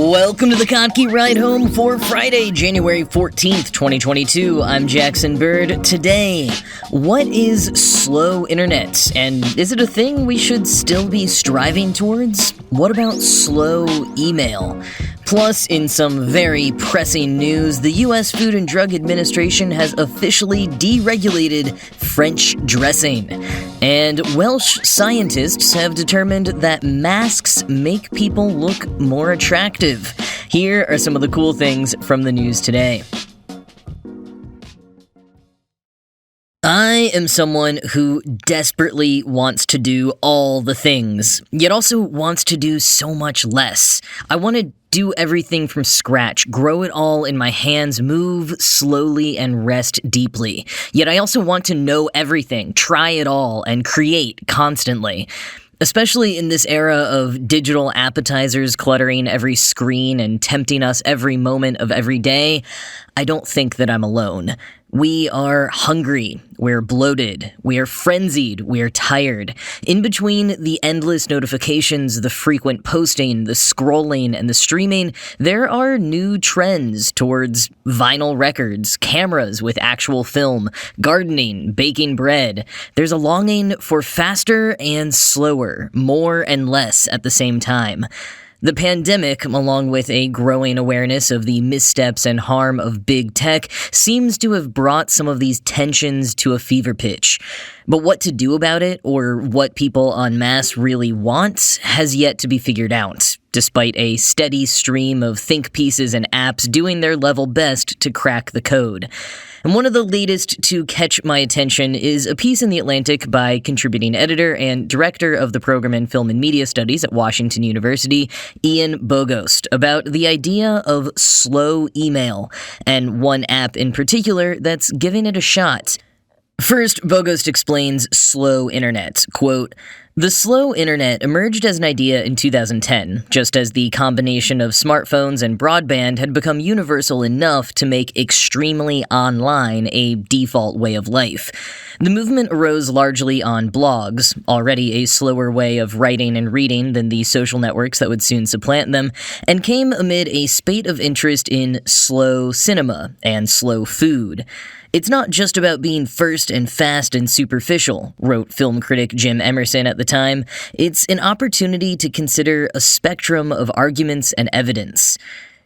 Welcome to the Kottke Ride Home for Friday, January 14th, 2022. I'm Jackson Bird. Today, what is slow internet? And is it a thing we should still be striving towards? What about slow email? Plus, in some very pressing news, the U.S. Food and Drug Administration has officially deregulated French dressing. And Welsh scientists have determined that masks make people look more attractive. Here are some of the cool things from the news today. I am someone who desperately wants to do all the things, yet also wants to do so much less. I want to do everything from scratch, grow it all in my hands, move slowly and rest deeply. Yet I also want to know everything, try it all, and create constantly. Especially in this era of digital appetizers cluttering every screen and tempting us every moment of every day, I don't think that I'm alone. We are hungry, we're bloated, we are frenzied, we are tired. In between the endless notifications, the frequent posting, the scrolling, and the streaming, there are new trends towards vinyl records, cameras with actual film, gardening, baking bread. There's a longing for faster and slower, more and less at the same time. The pandemic, along with a growing awareness of the missteps and harm of big tech, seems to have brought some of these tensions to a fever pitch. But what to do about it, or what people en masse really want, has yet to be figured out, despite a steady stream of think pieces and apps doing their level best to crack the code. And one of the latest to catch my attention is a piece in The Atlantic by contributing editor and director of the program in Film and Media Studies at Washington University, Ian Bogost, about the idea of slow email, and one app in particular that's giving it a shot. First, Bogost explains slow internet. Quote, "The slow internet emerged as an idea in 2010, just as the combination of smartphones and broadband had become universal enough to make extremely online a default way of life. The movement arose largely on blogs, already a slower way of writing and reading than the social networks that would soon supplant them, and came amid a spate of interest in slow cinema and slow food. It's not just about being first and fast and superficial," wrote film critic Jim Emerson at the time. "It's an opportunity to consider a spectrum of arguments and evidence."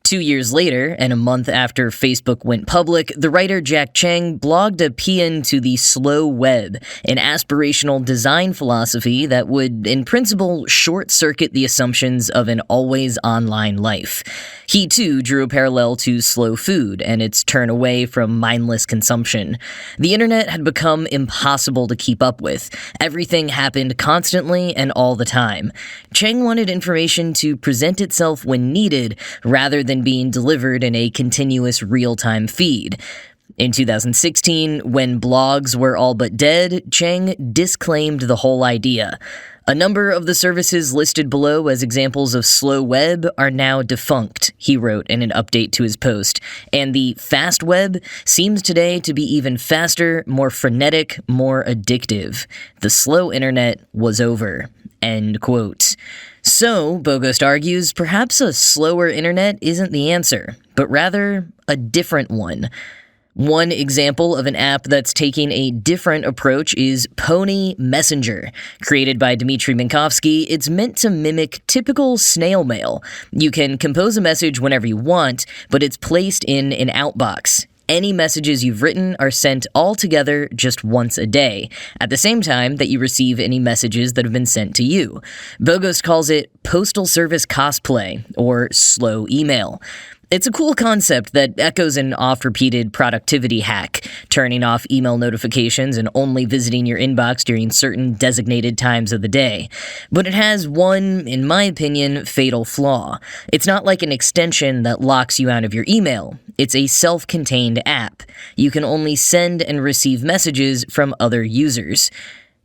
2 years later, and a month after Facebook went public, the writer Jack Cheng blogged a paean to the slow web, an aspirational design philosophy that would, in principle, short-circuit the assumptions of an always online life. He, too, drew a parallel to slow food and its turn away from mindless consumption. The internet had become impossible to keep up with. Everything happened constantly and all the time. Cheng wanted information to present itself when needed, rather than being delivered in a continuous real-time feed. In 2016, when blogs were all but dead, Cheng disclaimed the whole idea. "A number of the services listed below as examples of slow web are now defunct," he wrote in an update to his post, "and the fast web seems today to be even faster, more frenetic, more addictive. The slow internet was over." End quote. So, Bogost argues, perhaps a slower internet isn't the answer, but rather a different one. One example of an app that's taking a different approach is Pony Messenger. Created by Dmitry Minkovsky, it's meant to mimic typical snail mail. You can compose a message whenever you want, but it's placed in an outbox. Any messages you've written are sent all together just once a day, at the same time that you receive any messages that have been sent to you. Bogost calls it Postal Service cosplay, or slow email. It's a cool concept that echoes an oft-repeated productivity hack, turning off email notifications and only visiting your inbox during certain designated times of the day. But it has one, in my opinion, fatal flaw. It's not like an extension that locks you out of your email. It's a self-contained app. You can only send and receive messages from other users.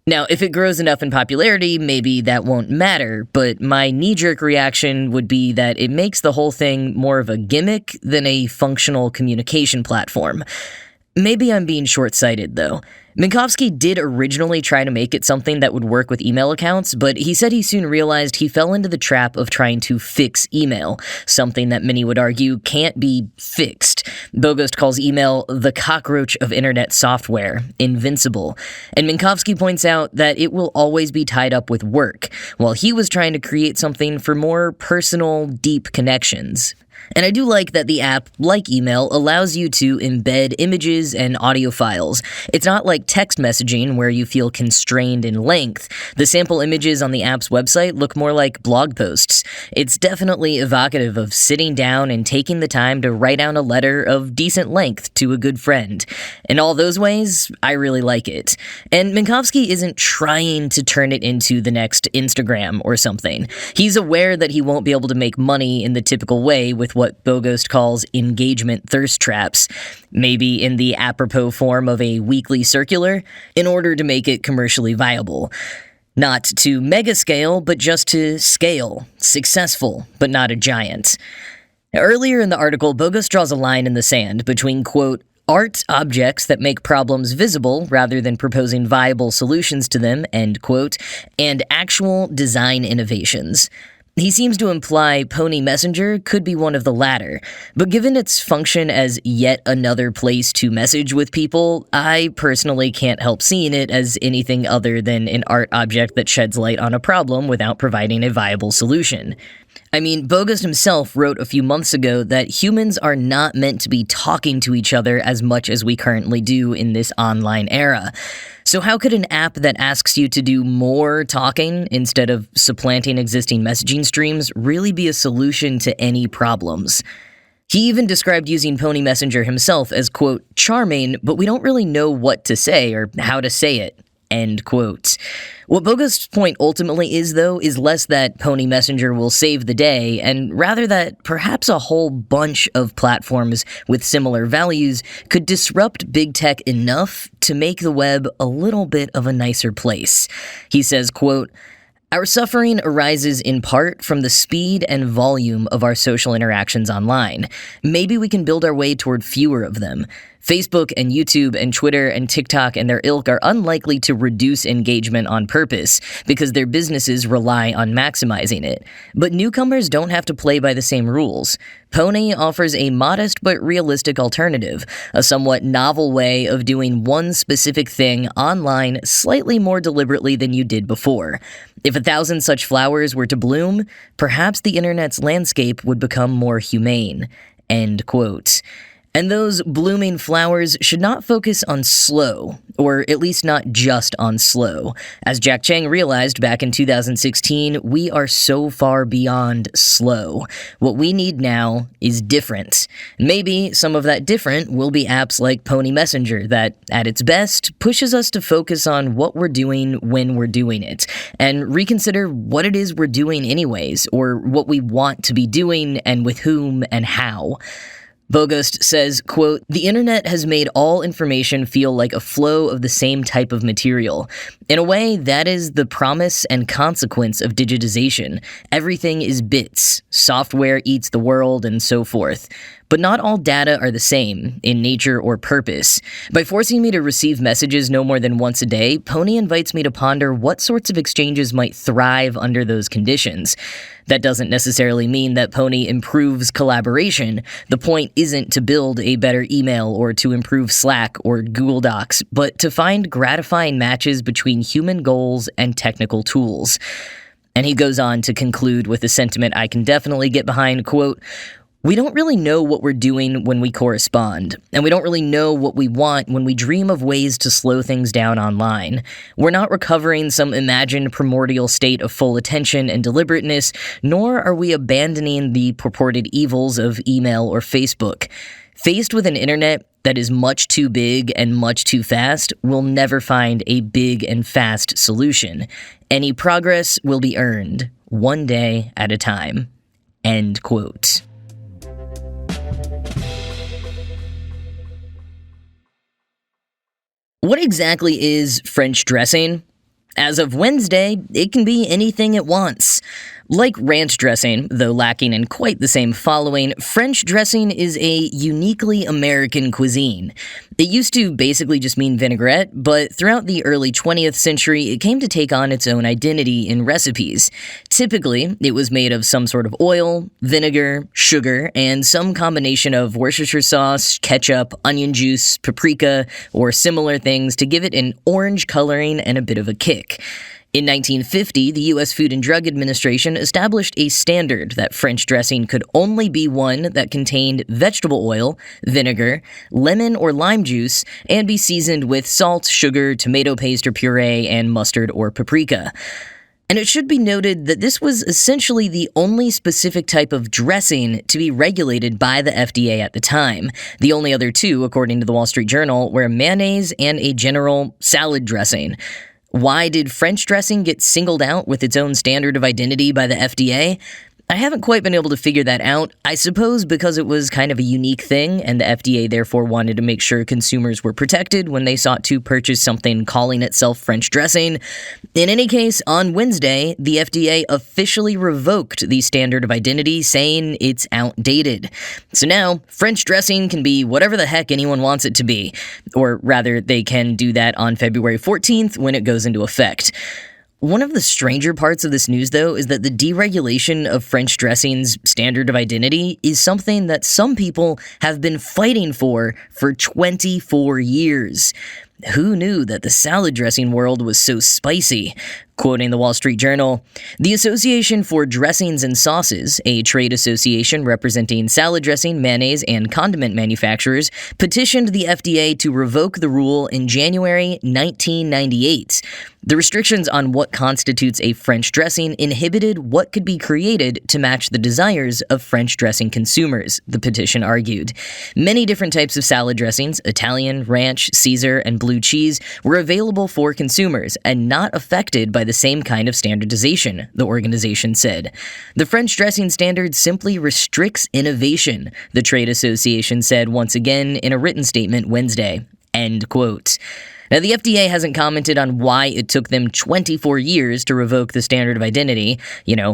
Now, if it grows enough in popularity, maybe that won't matter, but my knee-jerk reaction would be that it makes the whole thing more of a gimmick than a functional communication platform. Maybe I'm being short-sighted, though. Minkowski did originally try to make it something that would work with email accounts, but he said he soon realized he fell into the trap of trying to fix email, something that many would argue can't be fixed. Bogost calls email the cockroach of internet software, invincible, and Minkowski points out that it will always be tied up with work, while he was trying to create something for more personal, deep connections. And I do like that the app, like email, allows you to embed images and audio files. It's not like text messaging where you feel constrained in length. The sample images on the app's website look more like blog posts. It's definitely evocative of sitting down and taking the time to write down a letter of decent length to a good friend. In all those ways, I really like it. And Minkowski isn't trying to turn it into the next Instagram or something. He's aware that he won't be able to make money in the typical way with what Bogost calls engagement thirst traps, maybe in the apropos form of a weekly circular, in order to make it commercially viable. Not to mega scale, but just to scale. Successful, but not a giant. Earlier in the article, Bogost draws a line in the sand between, quote, art objects that make problems visible rather than proposing viable solutions to them, end quote, and actual design innovations. He seems to imply Pony Messenger could be one of the latter, but given its function as yet another place to message with people, I personally can't help seeing it as anything other than an art object that sheds light on a problem without providing a viable solution. I mean, Bogost himself wrote a few months ago that humans are not meant to be talking to each other as much as we currently do in this online era. So how could an app that asks you to do more talking instead of supplanting existing messaging streams really be a solution to any problems? He even described using Pony Messenger himself as, quote, charming, but we don't really know what to say or how to say it, end quote. What Bogost's point ultimately is, though, is less that Pony Messenger will save the day, and rather that perhaps a whole bunch of platforms with similar values could disrupt big tech enough to make the web a little bit of a nicer place. He says, quote, our suffering arises in part from the speed and volume of our social interactions online. Maybe we can build our way toward fewer of them. Facebook and YouTube and Twitter and TikTok and their ilk are unlikely to reduce engagement on purpose because their businesses rely on maximizing it. But newcomers don't have to play by the same rules. Pony offers a modest but realistic alternative, a somewhat novel way of doing one specific thing online slightly more deliberately than you did before. If 1,000 such flowers were to bloom, perhaps the internet's landscape would become more humane. End quote. And those blooming flowers should not focus on slow, or at least not just on slow. As Jack Chang realized back in 2016, we are so far beyond slow. What we need now is different. Maybe some of that different will be apps like Pony Messenger that, at its best, pushes us to focus on what we're doing when we're doing it, and reconsider what it is we're doing anyways, or what we want to be doing and with whom and how. Bogost says, quote, the internet has made all information feel like a flow of the same type of material. In a way, that is the promise and consequence of digitization. Everything is bits. Software eats the world and so forth. But not all data are the same, in nature or purpose. By forcing me to receive messages no more than once a day, Pony invites me to ponder what sorts of exchanges might thrive under those conditions. That doesn't necessarily mean that Pony improves collaboration. The point isn't to build a better email or to improve Slack or Google Docs, but to find gratifying matches between human goals and technical tools. And he goes on to conclude with a sentiment I can definitely get behind, quote, we don't really know what we're doing when we correspond, and we don't really know what we want when we dream of ways to slow things down online. We're not recovering some imagined primordial state of full attention and deliberateness, nor are we abandoning the purported evils of email or Facebook. Faced with an internet that is much too big and much too fast, we'll never find a big and fast solution. Any progress will be earned, one day at a time. End quote. What exactly is French dressing? As of Wednesday, it can be anything it wants. Like ranch dressing, though lacking in quite the same following, French dressing is a uniquely American cuisine. It used to basically just mean vinaigrette, but throughout the early 20th century, it came to take on its own identity in recipes. Typically, it was made of some sort of oil, vinegar, sugar, and some combination of Worcestershire sauce, ketchup, onion juice, paprika, or similar things to give it an orange coloring and a bit of a kick. In 1950, the U.S. Food and Drug Administration established a standard that French dressing could only be one that contained vegetable oil, vinegar, lemon or lime juice, and be seasoned with salt, sugar, tomato paste or puree, and mustard or paprika. And it should be noted that this was essentially the only specific type of dressing to be regulated by the FDA at the time. The only other two, according to the Wall Street Journal, were mayonnaise and a general salad dressing. Why did French dressing get singled out with its own standard of identity by the FDA? I haven't quite been able to figure that out. I suppose because it was kind of a unique thing, and the FDA therefore wanted to make sure consumers were protected when they sought to purchase something calling itself French dressing. In any case, on Wednesday, the FDA officially revoked the standard of identity, saying it's outdated. So now, French dressing can be whatever the heck anyone wants it to be. Or rather, they can do that on February 14th when it goes into effect. One of the stranger parts of this news, though, is that the deregulation of French dressing's standard of identity is something that some people have been fighting for 24 years. Who knew that the salad dressing world was so spicy? Quoting the Wall Street Journal, the Association for Dressings and Sauces, a trade association representing salad dressing, mayonnaise, and condiment manufacturers, petitioned the FDA to revoke the rule in January 1998. The restrictions on what constitutes a French dressing inhibited what could be created to match the desires of French dressing consumers, the petition argued. Many different types of salad dressings, Italian, ranch, Caesar, and blue cheese, were available for consumers and not affected by the same kind of standardization, the organization said. The French dressing standard simply restricts innovation, the trade association said once again in a written statement Wednesday. End quote. Now, the FDA hasn't commented on why it took them 24 years to revoke the standard of identity,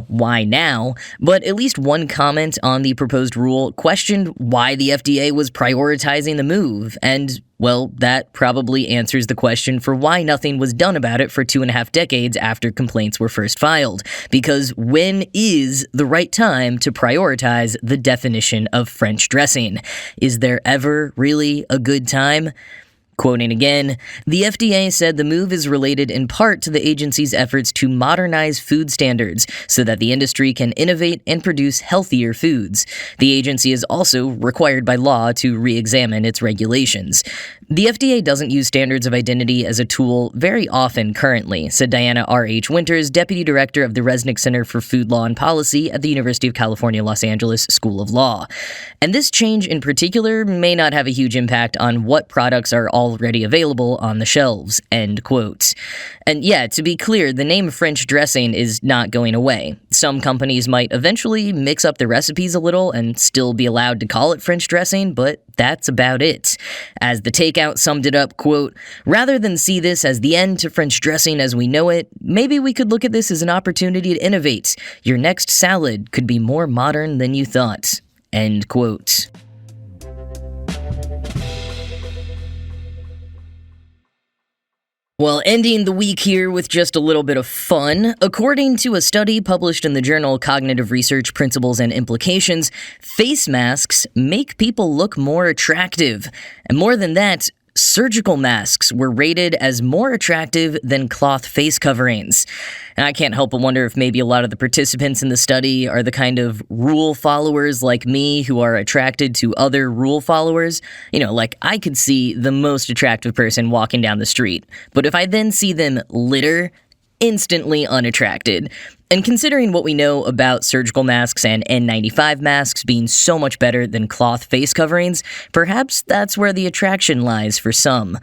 why now, but at least one comment on the proposed rule questioned why the FDA was prioritizing the move, and, well, that probably answers the question for why nothing was done about it for 2.5 decades after complaints were first filed, because when is the right time to prioritize the definition of French dressing? Is there ever really a good time? Quoting again, the FDA said the move is related in part to the agency's efforts to modernize food standards so that the industry can innovate and produce healthier foods. The agency is also required by law to re-examine its regulations. The FDA doesn't use standards of identity as a tool very often currently, said Diana R.H. Winters, Deputy Director of the Resnick Center for Food Law and Policy at the University of California, Los Angeles School of Law. And this change in particular may not have a huge impact on what products are already available on the shelves, end quote. And yeah, to be clear, the name French dressing is not going away. Some companies might eventually mix up their recipes a little and still be allowed to call it French dressing, but that's about it. As the Takeout summed it up, quote, rather than see this as the end to French dressing as we know it, maybe we could look at this as an opportunity to innovate. Your next salad could be more modern than you thought, end quote. Well, ending the week here with just a little bit of fun. According to a study published in the journal Cognitive Research Principles and Implications, face masks make people look more attractive. And more than that, surgical masks were rated as more attractive than cloth face coverings. And I can't help but wonder if maybe a lot of the participants in the study are the kind of rule followers like me who are attracted to other rule followers. Like I could see the most attractive person walking down the street, but if I then see them litter, instantly unattracted. And considering what we know about surgical masks and N95 masks being so much better than cloth face coverings, perhaps that's where the attraction lies for some.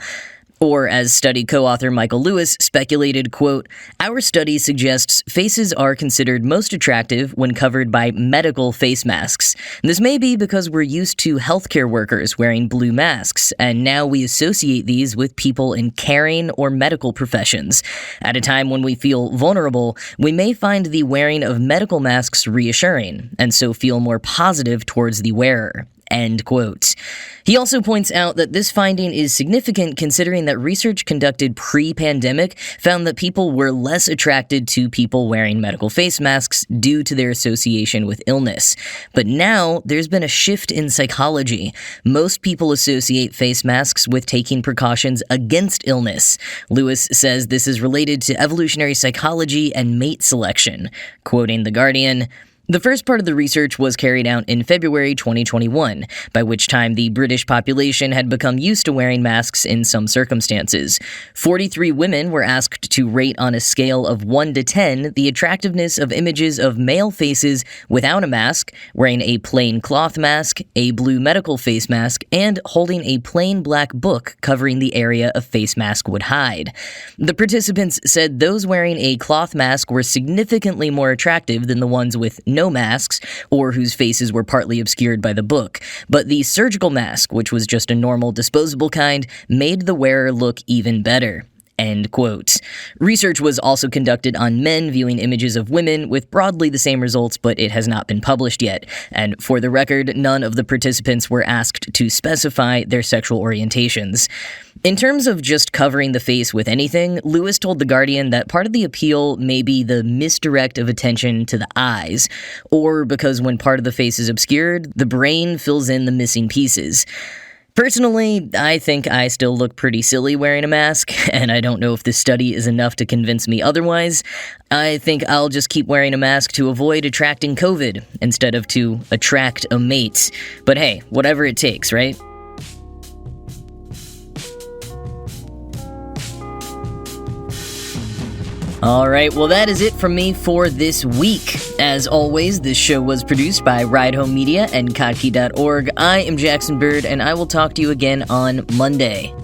Or, as study co-author Michael Lewis speculated, quote, "Our study suggests faces are considered most attractive when covered by medical face masks. This may be because we're used to healthcare workers wearing blue masks, and now we associate these with people in caring or medical professions. At a time when we feel vulnerable, we may find the wearing of medical masks reassuring, and so feel more positive towards the wearer." End quote. He also points out that this finding is significant considering that research conducted pre-pandemic found that people were less attracted to people wearing medical face masks due to their association with illness. But now, there's been a shift in psychology. Most people associate face masks with taking precautions against illness. Lewis says this is related to evolutionary psychology and mate selection. Quoting The Guardian, "The first part of the research was carried out in February 2021, by which time the British population had become used to wearing masks in some circumstances. 43 women were asked to rate on a scale of 1 to 10 the attractiveness of images of male faces without a mask, wearing a plain cloth mask, a blue medical face mask, and holding a plain black book covering the area a face mask would hide. The participants said those wearing a cloth mask were significantly more attractive than the ones with no masks, or whose faces were partly obscured by the book, but the surgical mask, which was just a normal disposable kind, made the wearer look even better." End quote. Research was also conducted on men viewing images of women with broadly the same results, but it has not been published yet. And for the record, none of the participants were asked to specify their sexual orientations. In terms of just covering the face with anything, Lewis told The Guardian that part of the appeal may be the misdirect of attention to the eyes, or because when part of the face is obscured, the brain fills in the missing pieces. Personally, I think I still look pretty silly wearing a mask, and I don't know if this study is enough to convince me otherwise. I think I'll just keep wearing a mask to avoid attracting COVID, instead of to attract a mate. But hey, whatever it takes, right? Alright, well that is it from me for this week. As always, this show was produced by Ride Home Media and Kottke.org. I am Jackson Bird, and I will talk to you again on Monday.